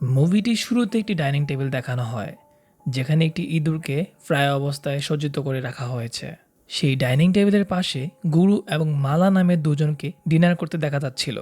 মুভিটির শুরুতে একটি dining table দেখানো হয়, যেখানে একটি ইঁদুরকে ফ্রাই অবস্থায় সজ্জিত করে রাখা হয়েছে। সেই ডাইনিং টেবিলের পাশে গুরু এবং মালা নামের দুজনকে ডিনার করতে দেখা যাচ্ছিল।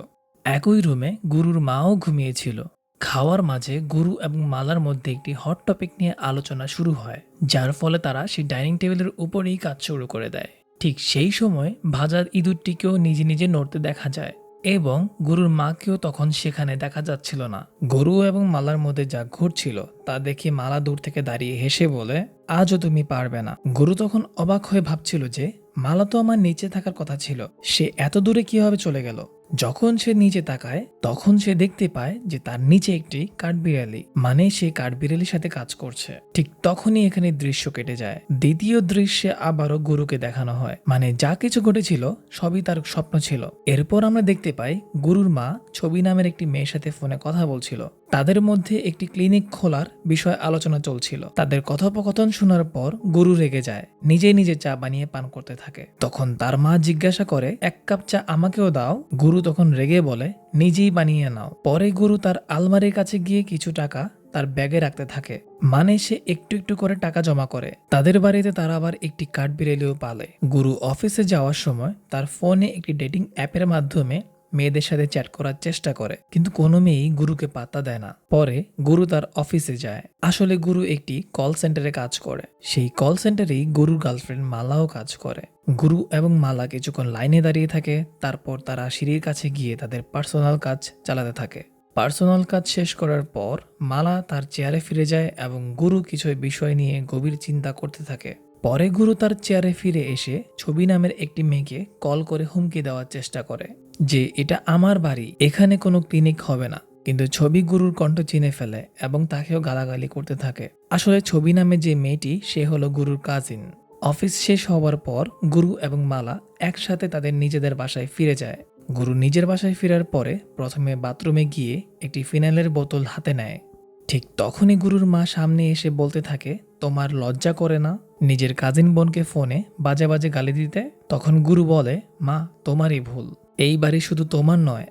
একই রুমে গুরুর মাও ঘুমিয়েছিল। খাওয়ার মাঝে গুরু এবং মালার মধ্যে একটি হট টপিক নিয়ে আলোচনা শুরু হয়, যার ফলে তারা সেই ডাইনিং টেবিলের উপরেই কাজ শুরু করে দেয়। ঠিক সেই সময় ভাজার ইঁদুরটিকেও নিজে নিজে নড়তে দেখা যায় এবং গুরুর মাকেও তখন সেখানে দেখা যাচ্ছিল না। গুরু এবং মালার মধ্যে যা ঘটছিল তা দেখে মালা দূর থেকে দাঁড়িয়ে হেসে বলে, আজও তুমি পারবে না। গুরু তখন অবাক হয়ে ভাবছিল যে মালা তো আমার নিচে থাকার কথা ছিল, সে এত দূরে কিভাবে চলে গেল। যখন সে নিচে তাকায় তখন সে দেখতে পায় যে তার নিচে একটি কাঠবিড়ালি, মানে সে কাঠবিড়ালির সাথে কাজ করছে। ঠিক তখনই এখানে দৃশ্য কেটে যায়। দ্বিতীয় দৃশ্যে আবারও গুরুকে দেখানো হয়, মানে যা কিছু ঘটেছিল সবই তার স্বপ্ন ছিল। এরপর আমরা দেখতে পাই গুরুর মা ছবি নামের একটি মেয়ের সাথে ফোনে কথা বলছিল। তাদের মধ্যে একটি ক্লিনিক খোলার বিষয়ে আলোচনা চলছিল। তাদের কথোপকথন শোনার পর গুরু রেগে যায়, নিজে নিজে চা বানিয়ে পান করতে থাকে। তখন তার মা জিজ্ঞাসা করে, এক কাপ চা আমাকেও দাও। গুরু তখন রেগে বলে, নিজেই বানিয়ে নাও। পরে গুরু তার আলমারির কাছে গিয়ে কিছু টাকা তার ব্যাগে রাখতে থাকে, মানে সে একটু একটু করে টাকা জমা করে। তাদের বাড়িতে তারা আবার একটি কাঠবিড়ালিও পালে। গুরু অফিসে যাওয়ার সময় তার ফোনে একটি ডেটিং অ্যাপের মাধ্যমে মেয়েদের সাথে চ্যাট করার চেষ্টা করে, কিন্তু কোনো মেয়েই গুরুকে পাত্তা দেয় না। পরে গুরু তার অফিসে যায়। আসলে গুরু একটি কল সেন্টারে কাজ করে। সেই কল সেন্টারেই গুরুর গার্লফ্রেন্ড মালাও কাজ করে। গুরু এবং মালা কিছুক্ষণ লাইনে দাঁড়িয়ে থাকে, তারপর তারা সিঁড়ির কাছে গিয়ে তাদের পার্সোনাল কাজ চালাতে থাকে। পার্সোনাল কাজ শেষ করার পর মালা তার চেয়ারে ফিরে যায় এবং গুরু কিছু বিষয় নিয়ে গভীর চিন্তা করতে থাকে। পরে গুরু তার চেয়ারে ফিরে এসে ছবি নামের একটি মেয়েকে কল করে হুমকি দেওয়ার চেষ্টা করে যে এটা আমার বাড়ি, এখানে কোনো ক্লিনিক হবে না। কিন্তু ছবি গুরুর কণ্ঠ চিনে ফেলে এবং তাকেও গালাগালি করতে থাকে। আসলে ছবি নামে যে মেয়েটি সে হলো গুরুর কাজিন। অফিস শেষ হওয়ার পর গুরু এবং মালা একসাথে তাদের নিজেদের বাসায় ফিরে যায়। গুরু নিজের বাসায় ফেরার পরে প্রথমে বাথরুমে গিয়ে একটি ফিনাইলের বোতল হাতে নেয়। ঠিক তখনই গুরুর মা সামনে এসে বলতে থাকে, তোমার লজ্জা করে না নিজের কাজিন বোনকে ফোনে বাজে বাজে গালি দিতে? তখন গুরু বলে, মা তোমারই ভুল, এই বাড়ি শুধু তোমার নয়,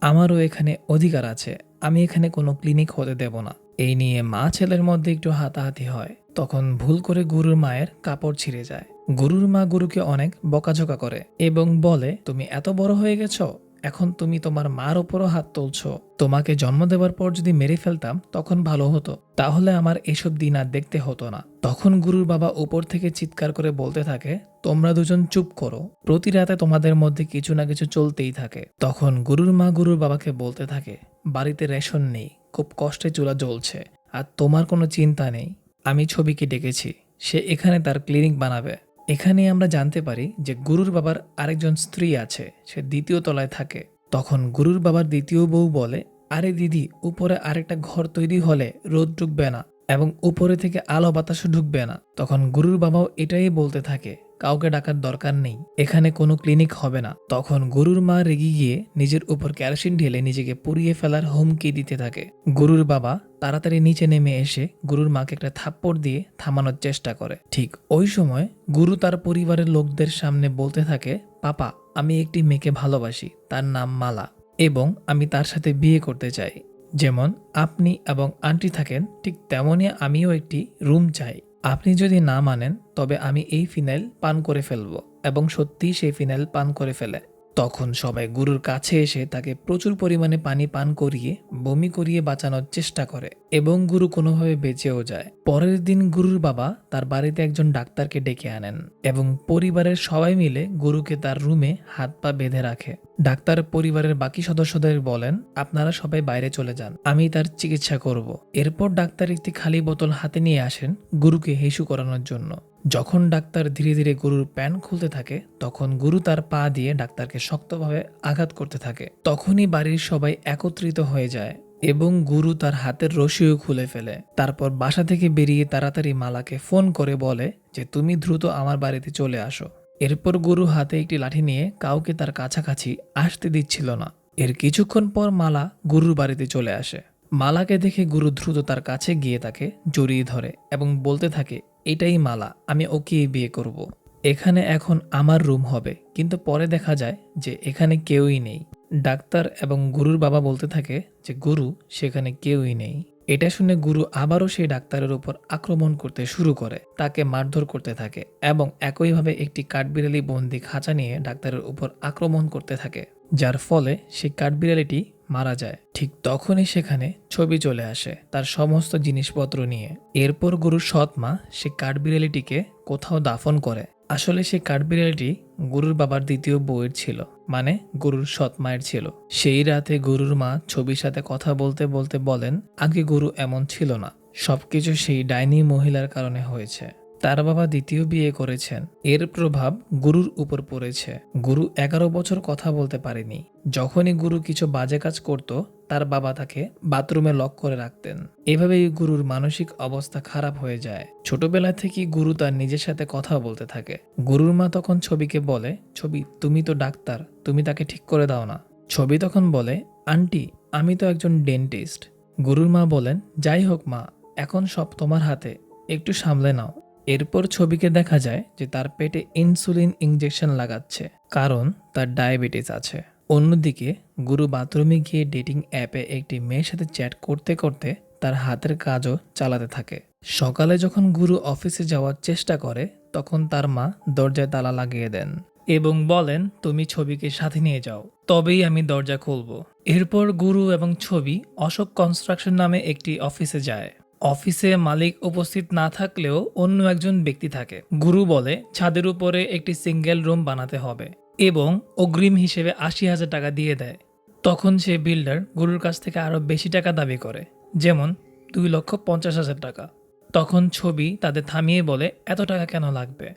আমারও এখানে অধিকার আছে। আমি এখানে কোনো ক্লিনিক হতে দেব না। এই নিয়ে মা ছেলের মধ্যে একটু হাতাহাতি হয়। তখন ভুল করে গুরুর মায়ের কাপড় ছিঁড়ে যায়। গুরুর মা গুরুকে অনেক বকাঝকা করে এবং বলে, তুমি এত বড় হয়ে গেছো, এখন তুমি তোমার মার ওপরও হাত তুলছো। তোমাকে জন্ম দেওয়ার পর যদি মেরে ফেলতাম তখন ভালো হতো, তাহলে আমার এসব দিন আর দেখতে হতো না। তখন গুরুর বাবা উপর থেকে চিৎকার করে বলতে থাকে, তোমরা দুজন চুপ করো, প্রতি রাতে তোমাদের মধ্যে কিছু না কিছু চলতেই থাকে। তখন গুরুর মা গুরুর বাবাকে বলতে থাকে, বাড়িতে রেশন নেই, খুব কষ্টে চুলা জ্বলছে, আর তোমার কোনো চিন্তা নেই। আমি ছবিকে ডেকেছি, সে এখানে তার ক্লিনিক বানাবে। এখানে আমরা জানতে পারি যে গুরুর বাবার আরেকজন স্ত্রী আছে, সে দ্বিতীয় তলায় থাকে। তখন গুরুর বাবার দ্বিতীয় বউ বলে, আরে দিদি, উপরে আরেকটা ঘর তৈরি হলে রোদ ঢুকবে না এবং উপরে থেকে আলো বাতাসও ঢুকবে না। তখন গুরুর বাবাও এটাই বলতে থাকে, কাউকে ডাকার দরকার নেই, এখানে কোনো ক্লিনিক হবে না। তখন গুরুর মা রেগে গিয়ে নিজের উপর কেরোসিন ঢেলে নিজেকে পুড়িয়ে ফেলার হুমকি দিতে থাকে। গুরুর বাবা তাড়াতাড়ি নিচে নেমে এসে গুরুর মাকে একটা থাপ্পড় দিয়ে থামানোর চেষ্টা করে। ঠিক ওই সময় গুরু তার পরিবারের লোকদের সামনে বলতে থাকে, পাপা, আমি একটি মেয়েকে ভালোবাসি, তার নাম মালা, এবং আমি তার সাথে বিয়ে করতে চাই। যেমন আপনি এবং আন্টি থাকেন ঠিক তেমনই আমিও একটি রুম চাই। আপনি যদি না মানেন তবে আমি এই ফিনাইল পান করে ফেলবো। এবং সত্যিই সেই ফিনাইল পান করে ফেলে। তখন সবাই গুরুর কাছে এসে তাকে প্রচুর পরিমাণে পানি পান করিয়ে বমি করিয়ে বাঁচানোর চেষ্টা করে এবং গুরু কোনোভাবে বেঁচেও যায়। পরের দিন গুরুর বাবা তার বাড়িতে একজন ডাক্তারকে ডেকে আনেন এবং পরিবারের সবাই মিলে গুরুকে তার রুমে হাত পা বেঁধে রাখে। ডাক্তার পরিবারের বাকি সদস্যদের বলেন, আপনারা সবাই বাইরে চলে যান, আমি তার চিকিৎসা করব। এরপর ডাক্তার একটি খালি বোতল হাতে নিয়ে আসেন গুরুকে হিসু করানোর জন্য। যখন ডাক্তার ধীরে ধীরে গুরুর প্যান্ট খুলতে থাকে তখন গুরু তার পা দিয়ে ডাক্তারকে শক্তভাবে আঘাত করতে থাকে। তখনই বাড়ির সবাই একত্রিত হয়ে যায় এবং গুরু তার হাতের রশিও খুলে ফেলে। তারপর বাসা থেকে বেরিয়ে তাড়াতাড়ি মালাকে ফোন করে বলে যে তুমি দ্রুত আমার বাড়িতে চলে আসো। এরপর গুরু হাতে একটি লাঠি নিয়ে কাউকে তার কাছাকাছি আসতে দিচ্ছিল না। এর কিছুক্ষণ পর মালা গুরুর বাড়িতে চলে আসে। মালাকে দেখে গুরু দ্রুত তার কাছে গিয়ে তাকে জড়িয়ে ধরে এবং বলতে থাকে, এটাই মালা, আমি ওকেই বিয়ে করব। এখানে এখন আমার রুম হবে। কিন্তু পরে দেখা যায় যে এখানে কেউই নেই। ডাক্তার এবং গুরুর বাবা বলতে থাকে যে গুরু সেখানে কেউই নেই। এটা শুনে গুরু আবারও সেই ডাক্তারের উপর আক্রমণ করতে শুরু করে, তাকে মারধর করতে থাকে এবং একইভাবে একটি কাঠবিড়ালি বন্দি খাঁচা নিয়ে ডাক্তারের উপর আক্রমণ করতে থাকে, যার ফলে সেই কাঠবিড়ালিটি মারা যায়। ঠিক তখনই সেখানে ছবি চলে আসে তার সমস্ত জিনিসপত্র নিয়ে। এরপর গুরুর সৎ মা সে কাঠবিড়ালিটিকে কোথাও দাফন করে। আসলে সেই কাঠবিড়ালিটি গুরুর বাবার দ্বিতীয় বউয়ের ছিল, মানে গুরুর সৎ মায়ের ছিল। সেই রাতে গুরুর মা ছবির সাথে কথা বলতে বলতে বলেন, আগে গুরু এমন ছিল না, সবকিছু সেই ডাইনি মহিলার কারণে হয়েছে। তার বাবা দ্বিতীয় বিয়ে করেছেন, এর প্রভাব গুরুর উপর পড়েছে। গুরু 11 বছর কথা বলতে পারেনি। যখনই গুরু কিছু বাজে কাজ করত, তার বাবা তাকে বাথরুমে লক করে রাখতেন। এভাবেই গুরুর মানসিক অবস্থা খারাপ হয়ে যায়। ছোটবেলা থেকেই গুরু তার নিজের সাথে কথা বলতে থাকে। গুরুর মা তখন ছবিকে বলে, ছবি তুমি তো ডাক্তার, তুমি তাকে ঠিক করে দাও না। ছবি তখন বলে, আন্টি আমি তো একজন ডেন্টিস্ট। গুরুর মা বলেন, যাই হোক মা, এখন সব তোমার হাতে, একটু সামলে নাও। এরপর ছবিকে দেখা যায় যে তার পেটে ইনসুলিন ইনজেকশন লাগাচ্ছে, কারণ তার ডায়াবেটিস আছে। অন্যদিকে গুরু বাথরুমে গিয়ে ডেটিং অ্যাপে একটি মেয়ের সাথে চ্যাট করতে করতে তার হাতের কাজও চালাতে থাকে। সকালে যখন গুরু অফিসে যাওয়ার চেষ্টা করে, তখন তার মা দরজায় তালা লাগিয়ে দেন এবং বলেন, তুমি ছবিকে সাথে নিয়ে যাও, তবেই আমি দরজা খুলব। এরপর গুরু এবং ছবি অশোক কনস্ট্রাকশন নামে একটি অফিসে যায়। অফিসে মালিক উপস্থিত না থাকলেও অন্য একজন ব্যক্তি থাকে। গুরু বলে ছাদের উপরে একটি সিঙ্গেল রুম বানাতে হবে এবং অগ্রিম হিসেবে 80,000 টাকা দিয়ে দেয়। তখন সে বিল্ডার গুরুর কাছ থেকে আরও বেশি টাকা দাবি করে, যেমন 2,50,000 টাকা। তখন ছবি তাদের থামিয়ে বলে, এত টাকা কেন লাগবে?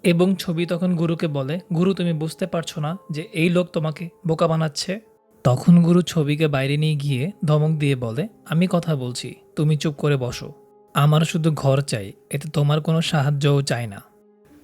এবং ছবি তখন গুরুকে বলে, গুরু তুমি বুঝতে পারছো না যে এই লোক তোমাকে বোকা বানাচ্ছে? তখন গুরু ছবিকে বাইরে নিয়ে গিয়ে ধমক দিয়ে বলে, আমি কথা বলছি, তুমি চুপ করে বসো। আমার শুধু ঘর চাই, এতে তোমার কোনো সাহায্যও চাই না।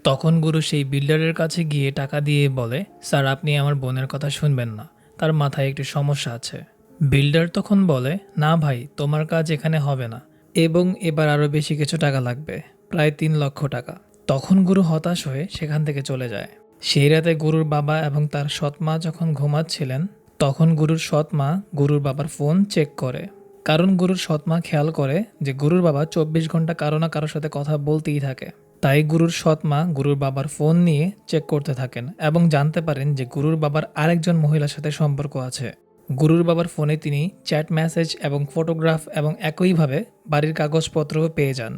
তখন গুরু সেই বিল্ডারের কাছে গিয়ে টাকা দিয়ে বলে, স্যার আপনি আমার বোনের কথা শুনবেন না, তার মাথায় একটি সমস্যা আছে। বিল্ডার তখন বলে, না ভাই, তোমার কাজ এখানে হবে না এবং এবার আরও বেশি কিছু টাকা লাগবে, প্রায় 3 লক্ষ টাকা। তখন গুরু হতাশ হয়ে সেখান থেকে চলে যায়। সেই রাতে গুরুর বাবা এবং তার সৎ মা যখন ঘুমাচ্ছিলেন, তখন গুরুর সৎ মা গুরুর বাবার ফোন চেক করে, কারণ গুরুর সৎ মা খেয়াল করে যে গুরুর বাবা 24 ঘন্টা কারো না কারোর সাথে কথা বলতেই থাকে। তাই গুরুর সৎ মা গুরুর বাবার ফোন নিয়ে চেক করতে থাকেন এবং জানতে পারেন যে গুরুর বাবার আরেকজন মহিলার সাথে সম্পর্ক আছে। গুরুর বাবার ফোনে তিনি চ্যাট মেসেজ এবং ফটোগ্রাফ এবং একইভাবে বাড়ির কাগজপত্রও পেয়ে যান।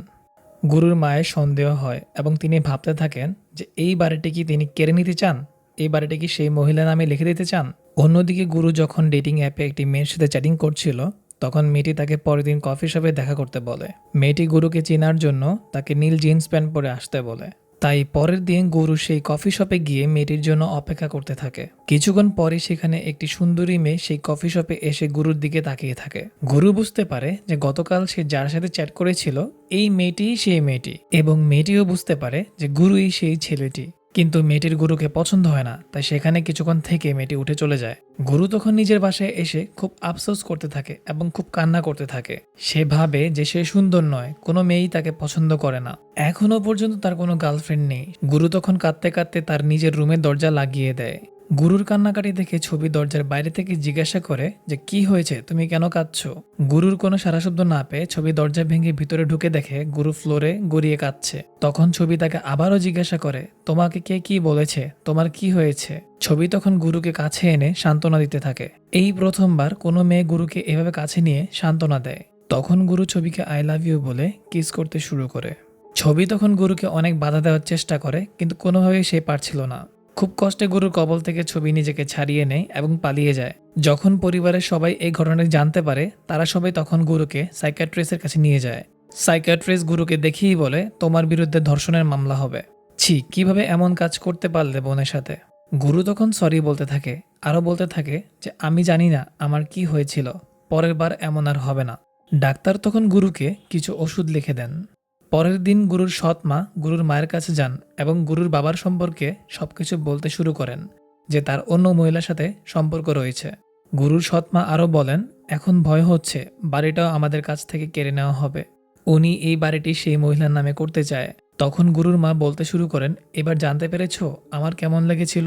গুরুর মায়ের সন্দেহ হয় এবং তিনি ভাবতে থাকেন যে এই বাড়িটি কি তিনি কেড়ে নিতে চান, এই বাড়িটি কি সেই মহিলা নামে লিখে দিতে চান। অন্যদিকে গুরু যখন ডেটিং অ্যাপে একটি মেয়ের সাথে চ্যাটিং করছিল, তখন মেয়েটি তাকে পরের দিন কফি শপে দেখা করতে বলে। মেয়েটি গুরুকে চেনার জন্য তাকে নীল জিন্স প্যান্ট পরে আসতে বলে। তাই পরের দিন গুরু সেই কফি শপে গিয়ে মেয়েটির জন্য অপেক্ষা করতে থাকে। কিছুক্ষণ পরে সেখানে একটি সুন্দরী মেয়ে সেই কফি শপে এসে গুরুর দিকে তাকিয়ে থাকে। গুরু বুঝতে পারে যে গতকাল সে যার সাথে চ্যাট করেছিল এই মেয়েটিই সেই মেয়েটি, এবং মেয়েটিও বুঝতে পারে যে গুরুই সেই ছেলেটি। কিন্তু মেয়েটির গুরুকে পছন্দ হয় না, তাই সেখানে কিছুক্ষণ থেকে মেয়েটি উঠে চলে যায়। গুরু তখন নিজের বাসায় এসে খুব আফসোস করতে থাকে এবং খুব কান্না করতে থাকে। সে ভাবে যে সে সুন্দর নয়, কোনো মেয়েই তাকে পছন্দ করে না, এখনো পর্যন্ত তার কোনো গার্লফ্রেন্ড নেই। গুরু তখন কাঁদতে কাঁদতে তার নিজের রুমের দরজা লাগিয়ে দেয়। গুরুর কান্নাকাটি দেখে ছবি দরজার বাইরে থেকে জিজ্ঞাসা করে যে কি হয়েছে, তুমি কেন কাঁদছো? গুরুর কোনো সারা শব্দ না পেয়ে ছবি দরজা ভেঙে ভিতরে ঢুকে দেখে গুরু ফ্লোরে গড়িয়ে কাঁদছে। তখন ছবি তাকে আবারও জিজ্ঞাসা করে, তোমাকে কে কি বলেছে, তোমার কি হয়েছে? ছবি তখন গুরুকে কাছে এনে সান্ত্বনা দিতে থাকে। এই প্রথমবার কোনো মেয়ে গুরুকে এভাবে কাছে নিয়ে সান্ত্বনা দেয়। তখন গুরু ছবিকে আই লাভ ইউ বলে কিস করতে শুরু করে। ছবি তখন গুরুকে অনেক বাধা দেওয়ার চেষ্টা করে, কিন্তু কোনোভাবেই সে পারছিল না। খুব কষ্টে গুরুর কবল থেকে ছবি নিজেকে ছাড়িয়ে নেয় এবং পালিয়ে যায়। যখন পরিবারের সবাই এই ঘটনাটি জানতে পারে, তারা সবাই তখন গুরুকে সাইকিয়াট্রিস্টের কাছে নিয়ে যায়। সাইকিয়াট্রিস্ট গুরুকে দেখেই বলে, তোমার বিরুদ্ধে ধর্ষণের মামলা হবে। ছি, কিভাবে এমন কাজ করতে পারলে বোনের সাথে? গুরু তখন সরি বলতে থাকে, আরও বলতে থাকে যে আমি জানি না আমার কি হয়েছিল, পরের বার এমন আর হবে না। ডাক্তার তখন গুরুকে কিছু ওষুধ লিখে দেন। পরের দিন গুরুর সৎ মা গুরুর মায়ের কাছে যান এবং গুরুর বাবার সম্পর্কে সবকিছু বলতে শুরু করেন, যে তার অন্য মহিলার সাথে সম্পর্ক রয়েছে। গুরুর সৎ মা আরও বলেন, এখন ভয় হচ্ছে বাড়িটাও আমাদের কাছ থেকে কেড়ে নেওয়া হবে, উনি এই বাড়িটি সেই মহিলার নামে করতে চায়। তখন গুরুর মা বলতে শুরু করেন, এবার জানতে পেরেছ আমার কেমন লেগেছিল?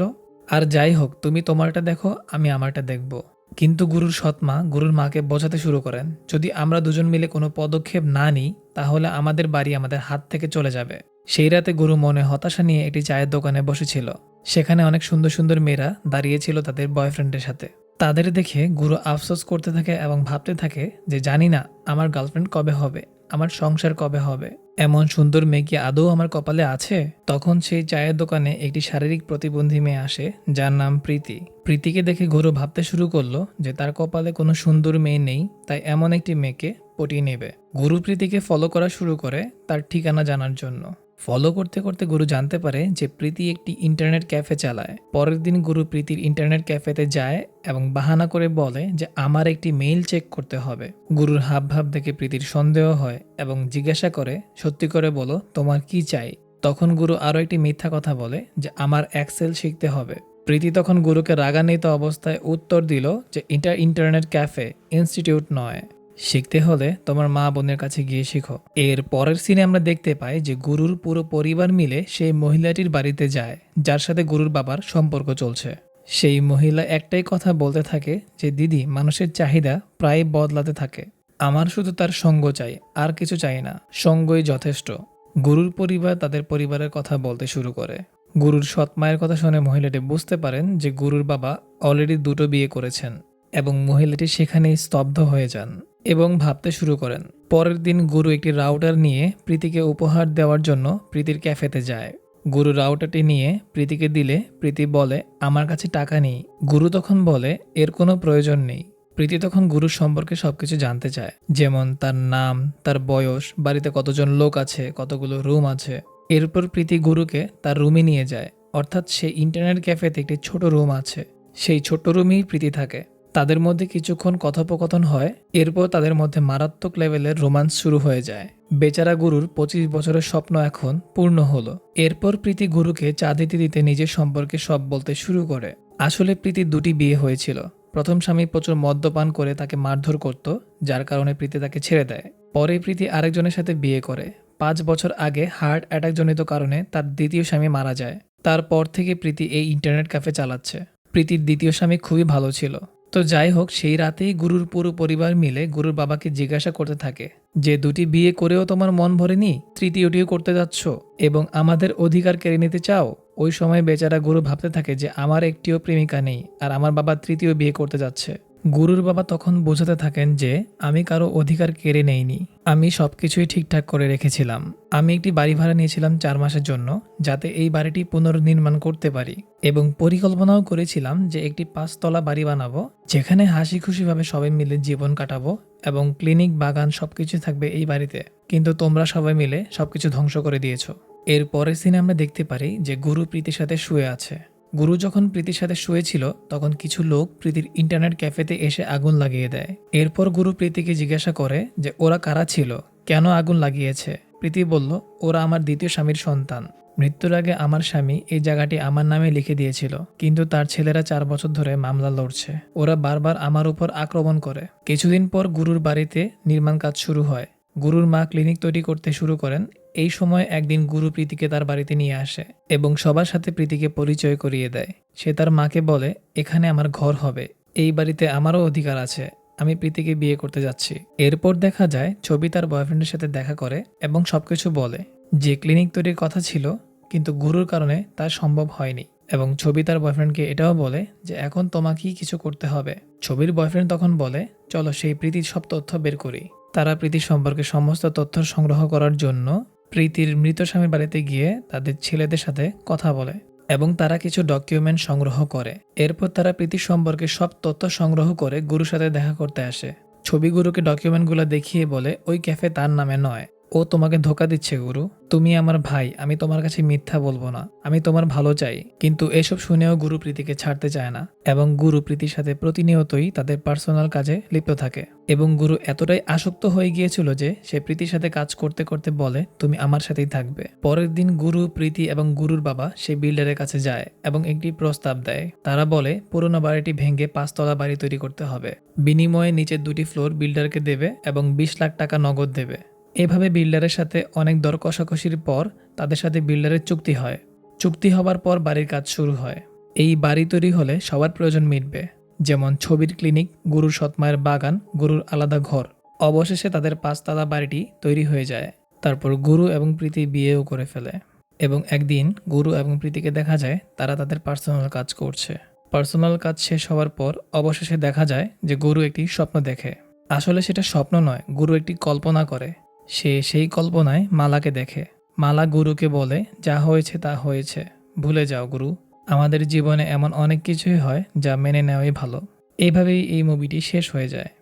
আর যাই হোক, তুমি তোমারটা দেখো, আমি আমারটা দেখব। কিন্তু গুরুর সৎমা গুরুর মাকে বোঝাতে শুরু করেন, যদি আমরা দুজন মিলে কোনো পদক্ষেপ না নিই তাহলে আমাদের বাড়ি আমাদের হাত থেকে চলে যাবে। সেই রাতে গুরু মনে হতাশা নিয়ে একটি চায়ের দোকানে বসেছিল। সেখানে অনেক সুন্দর সুন্দর মেয়েরা দাঁড়িয়েছিল তাদের বয়ফ্রেন্ডের সাথে। তাদের দেখে গুরু আফসোস করতে থাকে এবং ভাবতে থাকে যে জানি না আমার গার্লফ্রেন্ড কবে হবে, আমার সংসার কবে হবে, এমন সুন্দর মেয়ে কি আদৌ আমার কপালে আছে। তখন সেই চায়ের দোকানে একটি শারীরিক প্রতিবন্ধী মেয়ে আসে, যার নাম প্রীতি। প্রীতিকে দেখে গুরু ভাবতে শুরু করলো যে তার কপালে কোনো সুন্দর মেয়ে নেই, তাই এমন একটি মেয়েকে পটিয়ে নেবে। গুরু প্রীতিকে ফলো করা শুরু করে তার ঠিকানা জানার জন্য। ফলো করতে করতে গুরু জানতে পারে যে প্রীতি একটি ইন্টারনেট ক্যাফে চালায়। পরের দিন গুরু প্রীতির ইন্টারনেট ক্যাফেতে যায় এবং বাহানা করে বলে যে আমার একটি মেইল চেক করতে হবে। গুরুর হাবভাব দেখে প্রীতির সন্দেহ হয় এবং জিজ্ঞাসা করে, সত্যি করে বলো তোমার কি চাই। তখন গুরু আরও একটি মিথ্যা কথা বলে যে আমার এক্সেল শিখতে হবে। প্রীতি তখন গুরুকে রাগান্বিত অবস্থায় উত্তর দিল যে এটা ইন্টারনেট ক্যাফে, ইনস্টিটিউট নয়। শিখতে হলে তোমার মা বোনের কাছে গিয়ে শিখো। এর পরের সিনে আমরা দেখতে পাই যে গুরুর পুরো পরিবার মিলে সেই মহিলাটির বাড়িতে যায় যার সাথে গুরুর বাবার সম্পর্ক চলছে। সেই মহিলা একটাই কথা বলতে থাকে যে দিদি, মানুষের চাহিদা প্রায় বদলাতে থাকে, আমার শুধু তার সঙ্গ চাই, আর কিছু চাই না, সঙ্গই যথেষ্ট। গুরুর পরিবার তাদের পরিবারের কথা বলতে শুরু করে। গুরুর সৎ মায়ের কথা শুনে মহিলাটি বুঝতে পারেন যে গুরুর বাবা অলরেডি দুটো বিয়ে করেছেন এবং মহিলাটি সেখানেই স্তব্ধ হয়ে যান এবং ভাবতে শুরু করেন। পরের দিন গুরু একটি রাউটার নিয়ে প্রীতিকে উপহার দেওয়ার জন্য প্রীতির ক্যাফেতে যায়। গুরু রাউটারটি নিয়ে প্রীতিকে দিলে প্রীতি বলে আমার কাছে টাকা নেই। গুরু তখন বলে এর কোনো প্রয়োজন নেই। প্রীতি তখন গুরুর সম্পর্কে সবকিছু জানতে চায়, যেমন তার নাম, তার বয়স, বাড়িতে কতজন লোক আছে, কতগুলো রুম আছে। এরপর প্রীতি গুরুকে তার রুমে নিয়ে যায়, অর্থাৎ সেই ইন্টারনেট ক্যাফেতে একটি ছোট রুম আছে। সেই ছোট্ট রুমেই প্রীতি থাকে। তাদের মধ্যে কিছুক্ষণ কথোপকথন হয়, এরপর তাদের মধ্যে মারাত্মক লেভেলের রোমান্স শুরু হয়ে যায়। বেচারা গুরুর 25 বছরের স্বপ্ন এখন পূর্ণ হলো। এরপর প্রীতি গুরুকে চা দিতে দিতে নিজের সম্পর্কে সব বলতে শুরু করে। আসলে প্রীতির দুটি বিয়ে হয়েছিল। প্রথম স্বামী প্রচুর মদ্যপান করে তাকে মারধর করত, যার কারণে প্রীতি তাকে ছেড়ে দেয়। পরে প্রীতি আরেকজনের সাথে বিয়ে করে। 5 বছর আগে হার্ট অ্যাটাক জনিত কারণে তার দ্বিতীয় স্বামী মারা যায়। তারপর থেকে প্রীতি এই ইন্টারনেট ক্যাফে চালাচ্ছে। প্রীতির দ্বিতীয় স্বামী খুবই ভালো ছিল। তো যাই হোক, সেই রাতেই গুরুর পুরো পরিবার মিলে গুরুর বাবাকে জিজ্ঞাসা করতে থাকে যে দুটি বিয়ে করেও তোমার মন ভরেনি, তৃতীয়টিও করতে যাচ্ছ এবং আমাদের অধিকার কেড়ে নিতে চাও। ওই সময় বেচারা গুরু ভাবতে থাকে যে আমার একটিও প্রেমিকা নেই আর আমার বাবা তৃতীয় বিয়ে করতে যাচ্ছে। গুরুর বাবা তখন বোঝাতে থাকেন যে আমি কারো অধিকার কেড়ে নেইনি, আমি সবকিছুই ঠিকঠাক করে রেখেছিলাম। আমি একটি বাড়ি ভাড়া নিয়েছিলাম 4 মাসের জন্য, যাতে এই বাড়িটি পুনর্নির্মাণ করতে পারি, এবং পরিকল্পনাও করেছিলাম যে একটি 5 তলা বাড়ি বানাবো, যেখানে হাসি খুশিভাবে সবাই মিলে জীবন কাটাবো এবং ক্লিনিক, বাগান সবকিছু থাকবে এই বাড়িতে। কিন্তু তোমরা সবাই মিলে সবকিছু ধ্বংস করে দিয়েছো। এর পরের সিনে আমরা দেখতে পারি যে গুরু প্রীতির সাথে শুয়ে আছে। গুরু যখন প্রীতির সাথে শুয়েছিল তখন কিছু লোক প্রীতির ইন্টারনেট ক্যাফেতে এসে আগুন লাগিয়ে দেয়। এরপর গুরু প্রীতিকে জিজ্ঞাসা করে যে ওরা কারা ছিল, কেন আগুন লাগিয়েছে। প্রীতি বলল ওরা আমার দ্বিতীয় স্বামীর সন্তান। মৃত্যুর আগে আমার স্বামী এই জায়গাটি আমার নামে লিখে দিয়েছিল, কিন্তু তার ছেলেরা 4 বছর ধরে মামলা লড়ছে। ওরা বারবার আমার উপর আক্রমণ করে। কিছুদিন পর গুরুর বাড়িতে নির্মাণ কাজ শুরু হয়। গুরুর মা ক্লিনিক তৈরি করতে শুরু করেন। এই সময় একদিন গুরু প্রীতিকে তার বাড়িতে নিয়ে আসে এবং সবার সাথে প্রীতিকে পরিচয় করিয়ে দেয়। সে তার মাকে বলে এখানে আমার ঘর হবে, এই বাড়িতে আমারও অধিকার আছে, আমি প্রীতিকে বিয়ে করতে যাচ্ছি। এরপর দেখা যায় ছবি তার বয়ফ্রেন্ডের সাথে দেখা করে এবং সবকিছু বলে যে ক্লিনিক তৈরির কথা ছিল, কিন্তু গুরুর কারণে তা সম্ভব হয়নি। এবং ছবি তার বয়ফ্রেন্ডকে এটাও বলে যে এখন তোমাকেই কিছু করতে হবে। ছবির বয়ফ্রেন্ড তখন বলে চলো সেই প্রীতির সব তথ্য বের করি। তারা প্রীতির সম্পর্কে সমস্ত তথ্য সংগ্রহ করার জন্য প্রীতির মৃত স্বামীর বাড়িতে গিয়ে তাদের ছেলেদের সাথে কথা বলে এবং তারা কিছু ডকুমেন্ট সংগ্রহ করে। এরপর তারা প্রীতির সম্পর্কে সব তথ্য সংগ্রহ করে গুরুর সাথে দেখা করতে আসে। ছবি গুরুকে ডকুমেন্টগুলো দেখিয়ে বলে ওই ক্যাফে তার নামে নয়, ও তোমাকে ধোকা দিচ্ছে গুরু। তুমি আমার ভাই, আমি তোমার কাছে মিথ্যা বলবো না, আমি তোমার ভালো চাই। কিন্তু এসব শুনেও গুরু প্রীতিকে ছাড়তে চায় না এবং গুরু প্রীতির সাথে প্রতিনিয়তই তাদের পার্সোনাল কাজে লিপ্ত থাকে। এবং গুরু এতটাই আসক্ত হয়ে গিয়েছিল যে সে প্রীতির সাথে কাজ করতে করতে বলে তুমি আমার সাথেই থাকবে। পরের দিন গুরু, প্রীতি এবং গুরুর বাবা সেই বিল্ডারের কাছে যায় এবং একটি প্রস্তাব দেয়। তারা বলে পুরোনো বাড়িটি ভেঙে 5 তলা বাড়ি তৈরি করতে হবে, বিনিময়ে নিচের 2টি ফ্লোর বিল্ডারকে দেবে এবং 20 লাখ টাকা নগদ দেবে। এভাবে বিল্ডারের সাথে অনেক দর কষাকষির পর তাদের সাথে বিল্ডারের চুক্তি হয়। চুক্তি হবার পর বাড়ির কাজ শুরু হয়। এই বাড়ি তৈরি হলে সবার প্রয়োজন মিটবে, যেমন ছবির ক্লিনিক, গুরুর সৎমায়ের বাগান, গুরুর আলাদা ঘর। অবশেষে তাদের ৫ তলা বাড়িটি তৈরি হয়ে যায়। তারপর গুরু এবং প্রীতি বিয়েও করে ফেলে। এবং একদিন গুরু এবং প্রীতিকে দেখা যায় তারা তাদের পার্সোনাল কাজ করছে। পার্সোনাল কাজ শেষ হওয়ার পর অবশেষে দেখা যায় যে গুরু একটি স্বপ্ন দেখে। আসলে সেটা স্বপ্ন নয়, গুরু একটি কল্পনা করে। সে সেই কল্পনায় মালাকে দেখে। মালা গুরুকে বলে, যা হয়েছে তা হয়েছে, ভুলে যাও গুরু। আমাদের জীবনে এমন অনেক কিছুই হয় যা মেনে নেওয়াই ভালো। এইভাবেই এই মুভিটি শেষ হয়ে যায়।